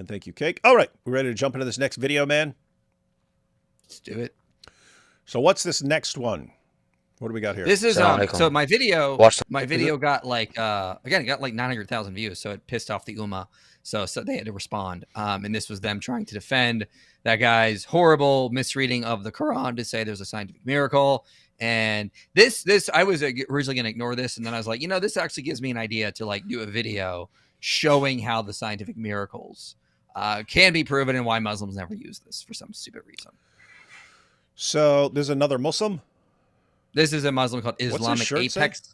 And thank you, Cake. All right, we're ready to jump into this next video, man. Let's do it. So what's this next one? What do we got here? This is so my video got like again, it got like 900,000 views, so it pissed off the Ummah. So they had to respond. And this was them trying to defend that guy's horrible misreading of the Quran to say there's a scientific miracle. And this I was originally going to ignore this, and then I was like, you know, this actually gives me an idea to like do a video showing how the scientific miracles can be proven and why Muslims never use this for some stupid reason. So there's another Muslim. This is a Muslim called Islamic Apex. Say?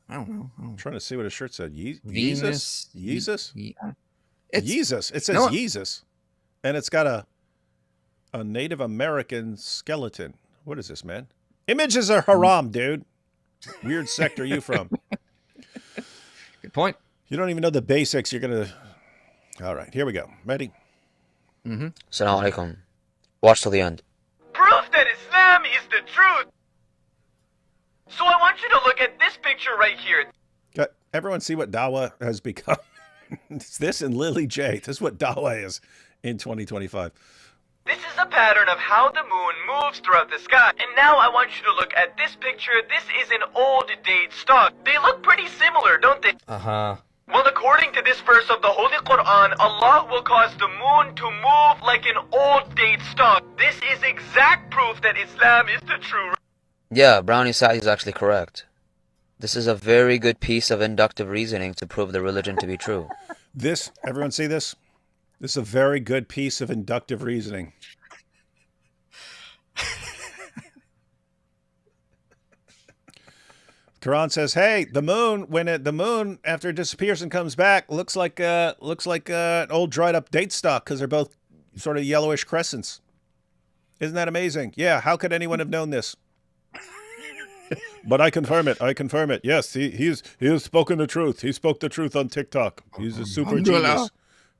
I don't know. I'm trying to see what his shirt said. Venus? Jesus? Yeah. Jesus. It says Jesus. And it's got a Native American skeleton. What is this, man? Images are haram, dude. Weird sect are you from? Good point. You don't even know the basics. You're going to... All right, here we go. Ready? Mm-hmm. Assalamu alaikum. Watch till the end. Proof that Islam is the truth. So I want you to look at this picture right here. Got everyone see what Dawah has become? It's this and Lily J. This is what Dawah is in 2025. This is a pattern of how the moon moves throughout the sky. And now I want you to look at this picture. This is an old date stock. They look pretty similar, don't they? Uh-huh. Well, according to this verse of the Holy Quran, Allah will cause the moon to move like an old date stock. This is exact proof that Islam is the true. Yeah, Brownie Sadi is actually correct. This is a very good piece of inductive reasoning to prove the religion to be true. This, everyone see this? This is a very good piece of inductive reasoning. Quran says, "Hey, the moon after it disappears and comes back looks like an old dried up date stock because they're both sort of yellowish crescents. Isn't that amazing? Yeah. How could anyone have known this? But I confirm it. I confirm it. Yes, he has spoken the truth. He spoke the truth on TikTok. He's a super genius.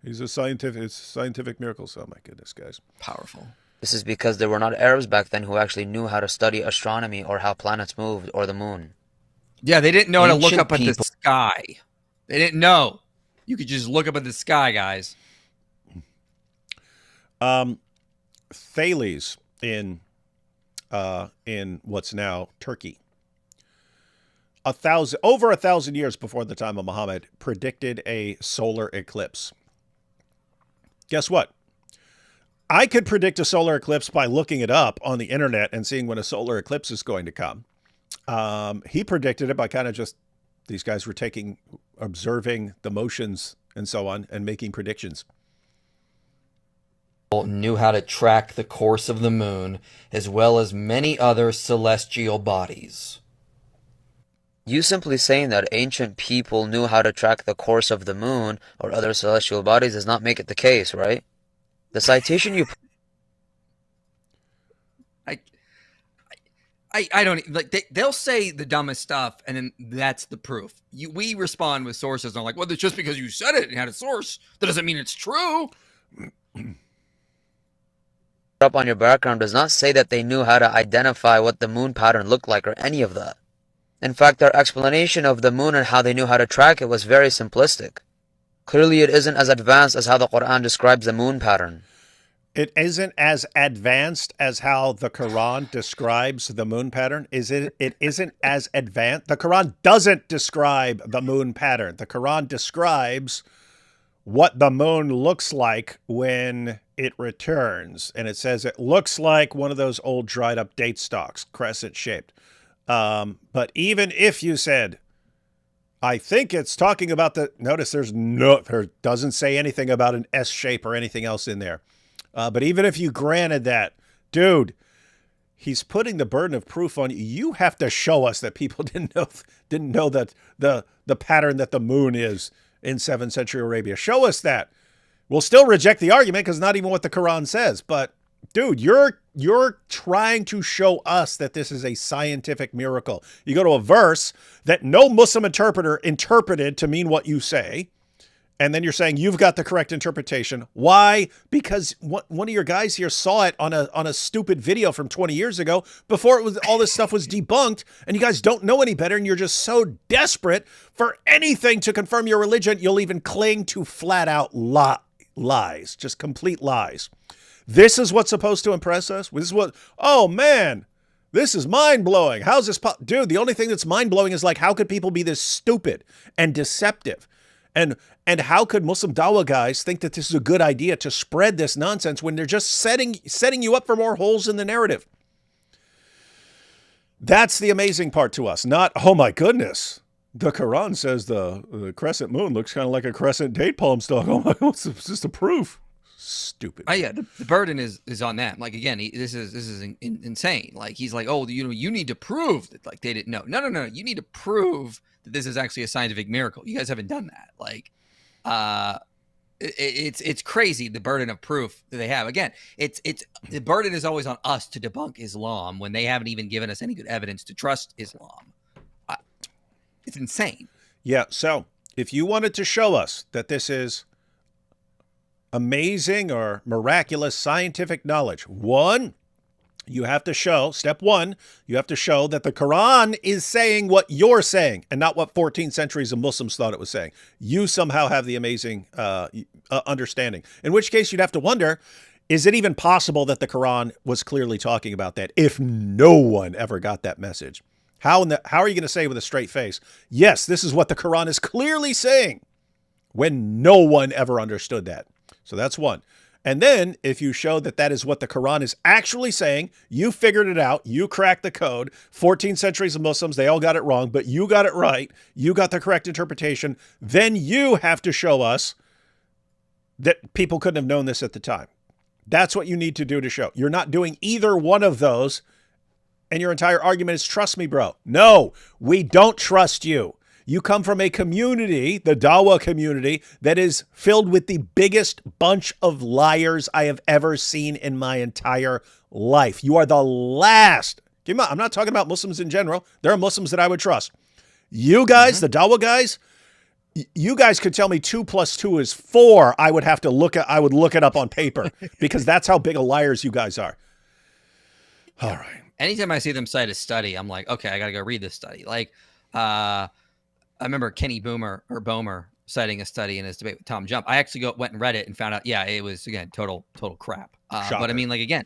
He's a scientific miracles. Oh my goodness, guys. Powerful. This is because there were not Arabs back then who actually knew how to study astronomy or how planets moved or the moon. Yeah, they didn't know how to look up at the sky. They didn't know. You could just look up at the sky, guys. Thales in what's now Turkey. Over 1,000 years before the time of Muhammad, predicted a solar eclipse. Guess what? I could predict a solar eclipse by looking it up on the internet and seeing when a solar eclipse is going to come. He predicted it by kind of just, these guys were observing the motions and so on and making predictions. Knew how to track the course of the moon as well as many other celestial bodies. You simply saying that ancient people knew how to track the course of the moon or other celestial bodies does not make it the case, right? The citation you... I don't like. They'll say the dumbest stuff, and then that's the proof. We respond with sources. And I'm like, well, it's just because you said it and had a source, that doesn't mean it's true. Up on your background does not say that they knew how to identify what the moon pattern looked like or any of that. In fact, their explanation of the moon and how they knew how to track it was very simplistic. Clearly, it isn't as advanced as how the Quran describes the moon pattern. It isn't as advanced as how the Quran describes the moon pattern. It isn't as advanced. The Quran doesn't describe the moon pattern. The Quran describes what the moon looks like when it returns. And it says it looks like one of those old dried up date stalks, crescent shaped. But even if you said, I think it's talking about notice there doesn't say anything about an S shape or anything else in there. But even if you granted that, dude, he's putting the burden of proof on you. You have to show us that people didn't know that the pattern that the moon is in 7th century Arabia. Show us that. We'll still reject the argument because not even what the Quran says. But dude, you're trying to show us that this is a scientific miracle. You go to a verse that no Muslim interpreter interpreted to mean what you say. And then you're saying you've got the correct interpretation. Why? Because one of your guys here saw it on a stupid video from 20 years ago before all this stuff was debunked, and you guys don't know any better, and you're just so desperate for anything to confirm your religion, you'll even cling to flat out lies, just complete lies. This is what's supposed to impress us. This is what, oh man, this is mind-blowing. How's this? Dude, the only thing that's mind-blowing is like, how could people be this stupid and deceptive? And how could Muslim Dawah guys think that this is a good idea to spread this nonsense when they're just setting you up for more holes in the narrative? That's the amazing part to us, not, oh my goodness, the Quran says the crescent moon looks kind of like a crescent date palm stalk. Oh my, what's just a proof? Stupid. Oh yeah, the burden is on them. Like again, this is insane. Like he's like, oh, you need to prove that like they didn't know. No. You need to prove that this is actually a scientific miracle. You guys haven't done that. Like, it's crazy the burden of proof that they have. Again, it's the burden is always on us to debunk Islam when they haven't even given us any good evidence to trust Islam. It's insane. Yeah. So if you wanted to show us that this is amazing or miraculous scientific knowledge, one, you have to show, step one, you have to show that the Quran is saying what you're saying and not what 14 centuries of Muslims thought it was saying. You somehow have the amazing understanding, in which case you'd have to wonder, is it even possible that the Quran was clearly talking about that if no one ever got that message? How are you going to say with a straight face, yes, this is what the Quran is clearly saying, when no one ever understood that? So that's one. And then if you show that that is what the Quran is actually saying, you figured it out, you cracked the code, 14 centuries of Muslims, they all got it wrong, but you got it right, you got the correct interpretation, then you have to show us that people couldn't have known this at the time. That's what you need to do to show. You're not doing either one of those, and your entire argument is, trust me, bro. No, we don't trust you. You come from a community, the Dawah community, that is filled with the biggest bunch of liars I have ever seen in my entire life. You are the last. I'm not talking about Muslims in general. There are Muslims that I would trust. You guys, the Dawah guys, you guys could tell me 2 + 2 is 4. I would look it up on paper because that's how big of liars you guys are. All right. Anytime I see them cite a study, I'm like, okay, I got to go read this study. Like, I remember Kenny Bomer citing a study in his debate with Tom Jump. I actually went and read it and found out, yeah, it was, again, total crap. But I mean, like, again,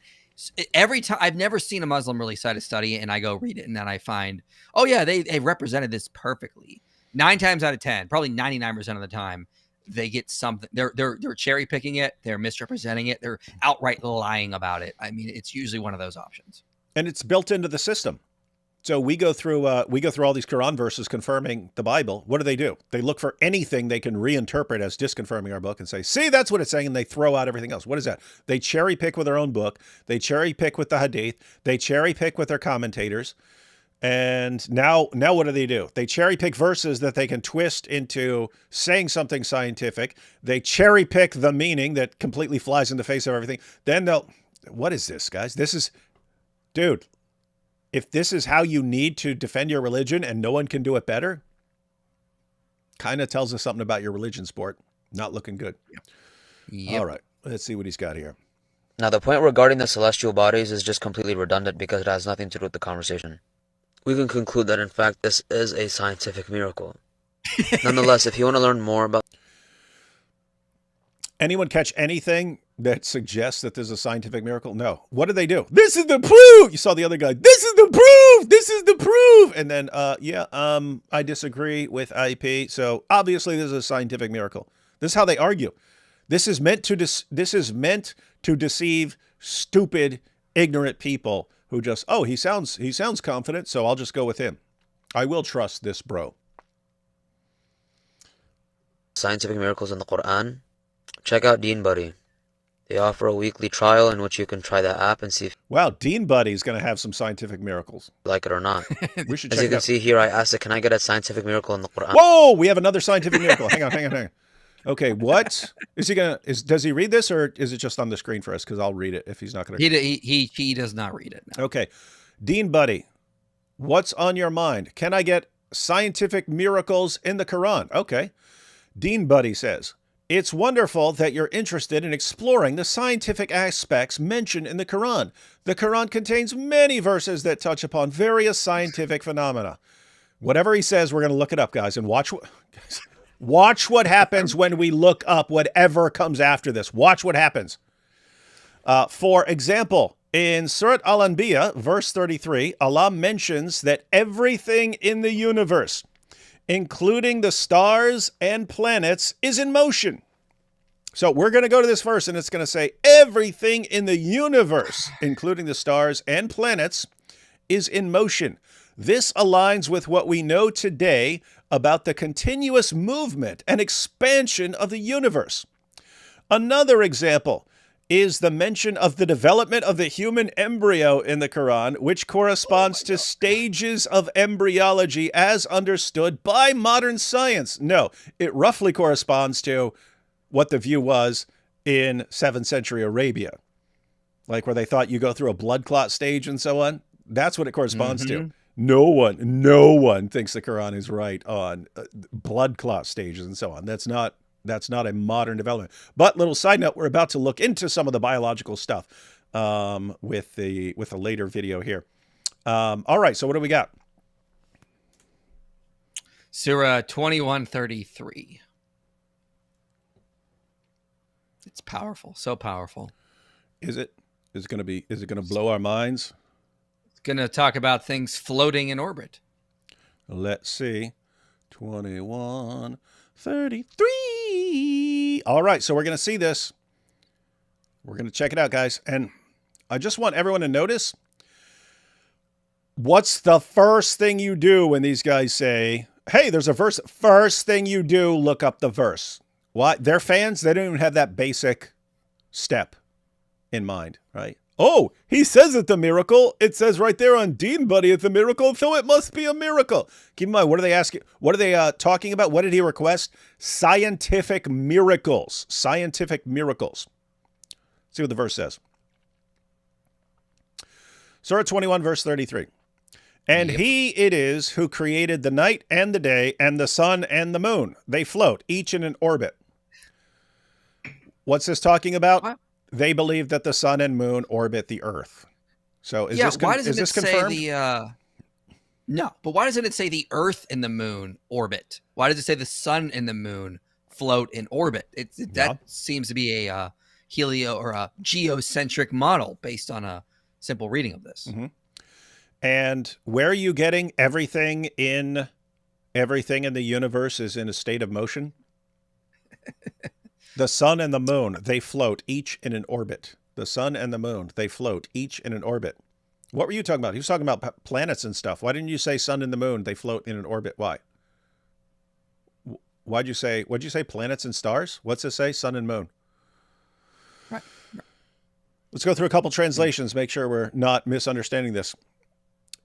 every time I've never seen a Muslim really cite a study and I go read it and then I find, oh yeah, they represented this perfectly. 9 times out of 10, probably 99% of the time, they get something. They're cherry picking it. They're misrepresenting it. They're outright lying about it. I mean, it's usually one of those options. And it's built into the system. So we go through all these Quran verses confirming the Bible. What do? They look for anything they can reinterpret as disconfirming our book and say, see, that's what it's saying. And they throw out everything else. What is that? They cherry pick with their own book. They cherry pick with the Hadith. They cherry pick with their commentators. And now what do? They cherry pick verses that they can twist into saying something scientific. They cherry pick the meaning that completely flies in the face of everything. Then what is this, guys? Dude, if this is how you need to defend your religion and no one can do it better, kind of tells us something about your religion, sport. Not looking good. Yep. All right, let's see what he's got here. Now, the point regarding the celestial bodies is just completely redundant because it has nothing to do with the conversation. We can conclude that, in fact, this is a scientific miracle. Nonetheless, if you want to learn more about... Anyone catch anything that suggests that there's a scientific miracle? No. What do? This is the proof. You saw the other guy. This is the proof. This is the proof. And then, I disagree with IP. So obviously, this is a scientific miracle. This is how they argue. This is meant to deceive stupid, ignorant people who just, oh, he sounds confident, so I'll just go with him. I will trust this bro. Scientific miracles in the Quran. Check out Deen Buddy. They offer a weekly trial in which you can try the app and see if... Wow, Deen Buddy's going to have some scientific miracles. You like it or not. We should check it out. As you can see here, I asked it, can I get a scientific miracle in the Quran? Whoa, we have another scientific miracle. Hang on. Okay, what? Does he read this or is it just on the screen for us? Because I'll read it if he's not going to... He does not read it. No. Okay. Deen Buddy, what's on your mind? Can I get scientific miracles in the Quran? Okay. Deen Buddy says... It's wonderful that you're interested in exploring the scientific aspects mentioned in the Quran. The Quran contains many verses that touch upon various scientific phenomena. Whatever he says, we're going to look it up, guys, and watch Watch what happens when we look up whatever comes after this. Watch what happens. For example, in Surat Al-Anbiya, verse 33, Allah mentions that everything in the universe, including the stars and planets, is in motion. So we're going to go to this verse, and it's going to say everything in the universe, including the stars and planets, is in motion. This aligns with what we know today about the continuous movement and expansion of the universe. Another example is the mention of the development of the human embryo in the Quran, which corresponds to stages of embryology as understood by modern science. No, it roughly corresponds to what the view was in 7th century Arabia, like where they thought you go through a blood clot stage and so on. That's what it corresponds to. No one thinks the Quran is right on blood clot stages and so on. That's not a modern development. But little side note, we're about to look into some of the biological stuff with a later video here. All right, so what do we got? Surah 2133. It's powerful, so powerful. Is it? Is it going to blow our minds? It's going to talk about things floating in orbit. Let's see. 2133. All right, so we're going to see this. We're going to check it out, guys. And I just want everyone to notice, what's the first thing you do when these guys say, hey, there's a verse? First thing you do, look up the verse. Why? They're fans. They don't even have that basic step in mind, right? Oh, he says it's a miracle. It says right there on Deen Buddy it's a miracle, so it must be a miracle. Keep in mind, what are they asking? What are they talking about? What did he request? Scientific miracles. Scientific miracles. See what the verse says. Surah 21, verse 33. And he it is who created the night and the day and the sun and the moon. They float, each in an orbit. What's this talking about? What? They believe that the sun and moon orbit the earth. So is this why doesn't is this it confirmed? Say no, but why doesn't it say the earth and the moon orbit? Why does it say the sun and the moon float in orbit? That seems to be a helio or a geocentric model based on a simple reading of this. Mm-hmm. And where are you getting everything in the universe is in a state of motion? The sun and the moon, they float each in an orbit. The sun and the moon, they float each in an orbit. What were you talking about? He was talking about planets and stuff. Why didn't you say sun and the moon, they float in an orbit? Why? What'd you say planets and stars? What's it say? Sun and moon. Right. Let's go through a couple translations, make sure we're not misunderstanding this.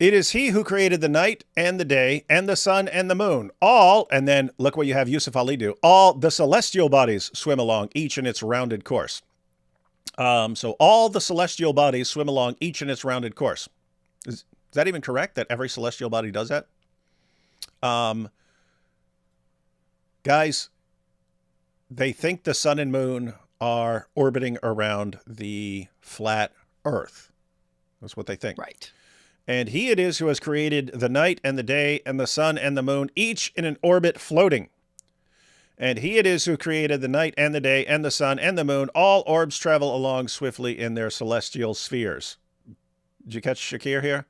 It is he who created the night and the day and the sun and the moon. All, and then look what you have Yusuf Ali do. All the celestial bodies swim along, each in its rounded course. So all the celestial bodies swim along, each in its rounded course. Is that even correct, that every celestial body does that? Guys, they think the sun and moon are orbiting around the flat earth. That's what they think. Right. And he it is who has created the night and the day and the sun and the moon, each in an orbit floating. And he it is who created the night and the day and the sun and the moon. All orbs travel along swiftly in their celestial spheres. Did you catch Shakir here?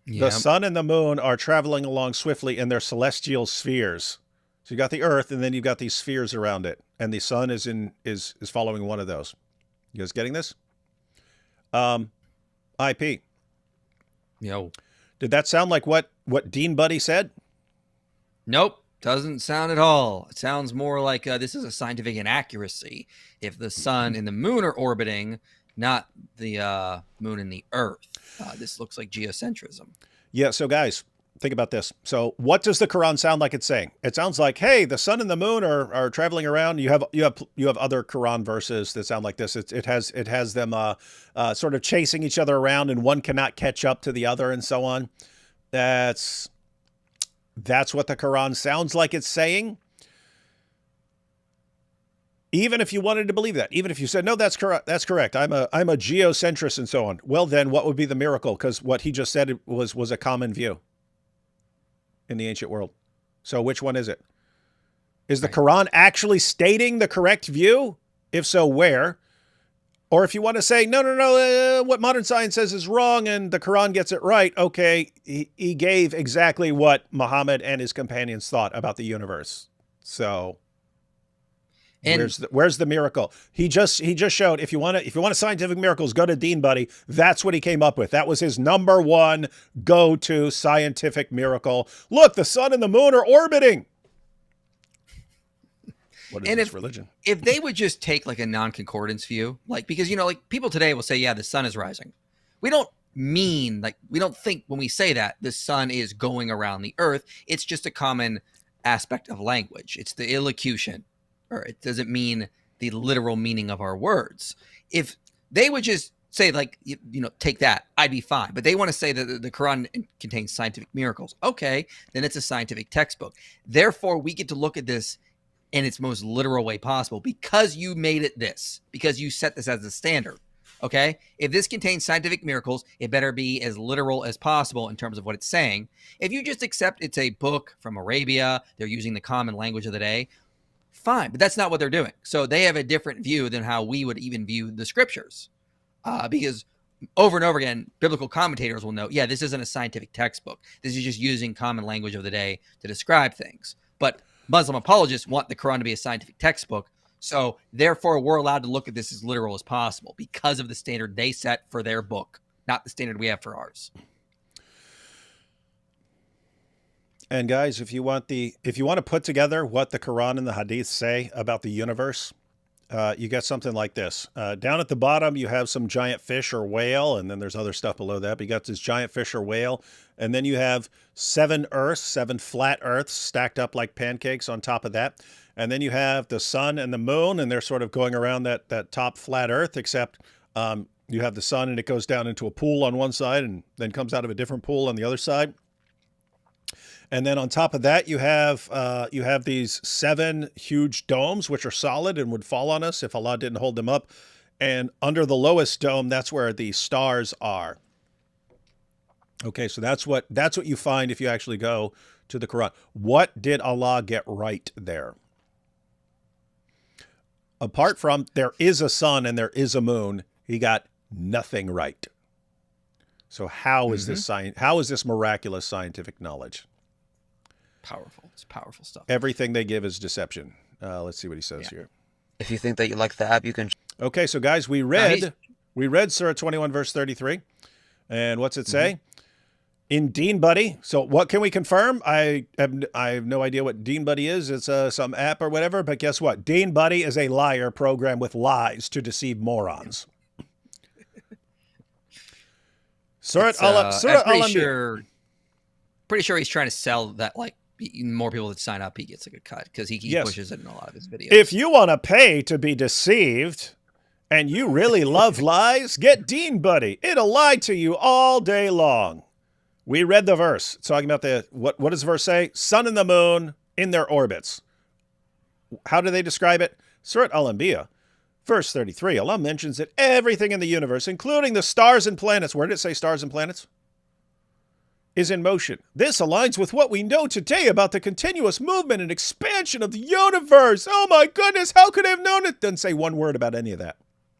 Yeah. The sun and the moon are traveling along swiftly in their celestial spheres. So you got the earth, and then you've got these spheres around it. And the sun is following one of those. You guys getting this? IP. Yo. Did that sound like what Deen Buddy said? Nope. Doesn't sound at all. It sounds more like this is a scientific inaccuracy. If the sun and the moon are orbiting, not the moon and the earth. This looks like geocentrism. Yeah, so guys, think about this. So what does the Quran sound like it's saying? It sounds like, hey, the sun and the moon are traveling around. You have other Quran verses that sound like this. It has them sort of chasing each other around, and one cannot catch up to the other, and so on. That's what the Quran sounds like it's saying. Even if you wanted to believe that, even if you said, no, that's correct. I'm a geocentrist and so on. Well, then what would be the miracle? Because what he just said was a common view in the ancient world. So which one is it? Is the Quran actually stating the correct view? If so, where? Or if you want to say, no, what modern science says is wrong and the Quran gets it right, okay, he gave exactly what Muhammad and his companions thought about the universe. So where's the miracle? He just showed, if you want scientific miracles, go to Deen Buddy. That's what he came up with. That was his number one go-to scientific miracle. Look, the sun and the moon are orbiting. What is this religion? If they would just take like a non-concordance view, like, because, you know, like people today will say, yeah, the sun is rising. We don't think when we say that the sun is going around the earth. It's just a common aspect of language. It's the elocution, or it doesn't mean the literal meaning of our words. If they would just say, like, you know, take that, I'd be fine. But they want to say that the Quran contains scientific miracles. Okay, then it's a scientific textbook. Therefore, we get to look at this in its most literal way possible because you made it this, because you set this as the standard. Okay, if this contains scientific miracles, it better be as literal as possible in terms of what it's saying. If you just accept it's a book from Arabia, they're using the common language of the day, fine, but that's not what they're doing. So they have a different view than how we would even view the scriptures, because over and over again, biblical commentators will note, yeah, this isn't a scientific textbook. This is just using common language of the day to describe things. But Muslim apologists want the Quran to be a scientific textbook. So therefore, we're allowed to look at this as literal as possible because of the standard they set for their book, not the standard we have for ours. And guys, if you want to put together what the Quran and the Hadith say about the universe, you get something like this. Down at the bottom, you have some giant fish or whale, and then there's other stuff below that. But you got this giant fish or whale, and then you have 7 flat Earths stacked up like pancakes on top of that. And then you have the sun and the moon, and they're sort of going around that top flat Earth, except you have the sun and it goes down into a pool on one side and then comes out of a different pool on the other side. And then on top of that, you have these 7 huge domes, which are solid and would fall on us if Allah didn't hold them up. And under the lowest dome, that's where the stars are. Okay, so that's what you find if you actually go to the Quran. What did Allah get right there? Apart from there is a sun and there is a moon, he got nothing right. So how is this science? How is this miraculous scientific knowledge? Powerful. It's powerful stuff. Everything they give is deception. Let's see what he says here. If you think that you like the app, you can. Okay, so guys, we read Surah 21, verse 33. And what's it say? In Deen Buddy. So what can we confirm? I have no idea what Deen Buddy is. It's some app or whatever. But guess what? Deen Buddy is a liar program with lies to deceive morons. Surah pretty sure he's trying to sell that, like, more people that sign up, he gets like a cut because he pushes it in a lot of his videos. If you want to pay to be deceived and you really love lies, get Deen Buddy. It'll lie to you all day long. We read the verse. It's talking about what does the verse say? Sun and the moon in their orbits. How do they describe it? Surah Al-Anbiya, verse 33. Allah mentions that everything in the universe, including the stars and planets. Where did it say stars and planets? Is in motion. This aligns with what we know today about the continuous movement and expansion of the universe. Oh my goodness, how could I have known it? Doesn't say one word about any of that.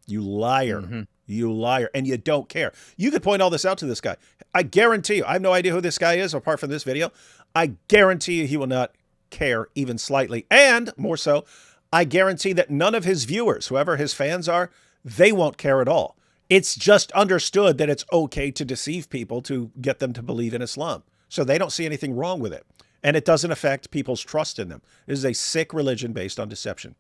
You liar. You liar. And you don't care. You could point all this out to this guy. I guarantee you, I have no idea who this guy is apart from this video. I guarantee you he will not care even slightly. And more so, I guarantee that none of his viewers, whoever his fans are, they won't care at all. It's just understood that it's okay to deceive people to get them to believe in Islam. So they don't see anything wrong with it. And it doesn't affect people's trust in them. This is a sick religion based on deception.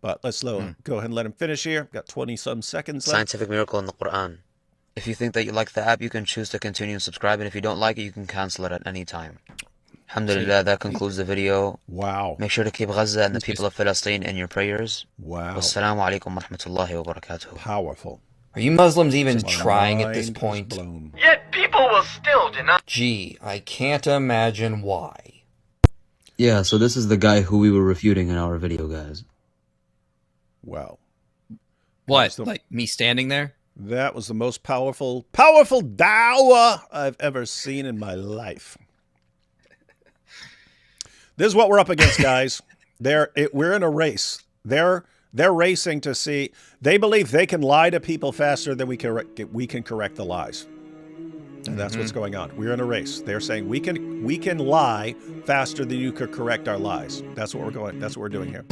But let's go ahead and let him finish here. Got 20-some seconds left. Scientific miracle in the Quran. If you think that you like the app, you can choose to continue and subscribe. And if you don't like it, you can cancel it at any time. Alhamdulillah, that concludes the video. Wow. Make sure to keep Gaza and the people of Palestine in your prayers. Wow. Wassalamu alaikum wa rahmatullahi wa barakatuh. Powerful. Are you Muslims even trying at this point? Yet people will still deny. Gee, I can't imagine why. Yeah, so this is the guy who we were refuting in our video, guys. Wow. What? Like me standing there? That was the most powerful dawah I've ever seen in my life. This is what we're up against, guys. We're in a race. They're racing to see. They believe they can lie to people faster than we can correct the lies. And that's what's going on. We're in a race. They're saying we can lie faster than you could correct our lies. That's what we're doing here.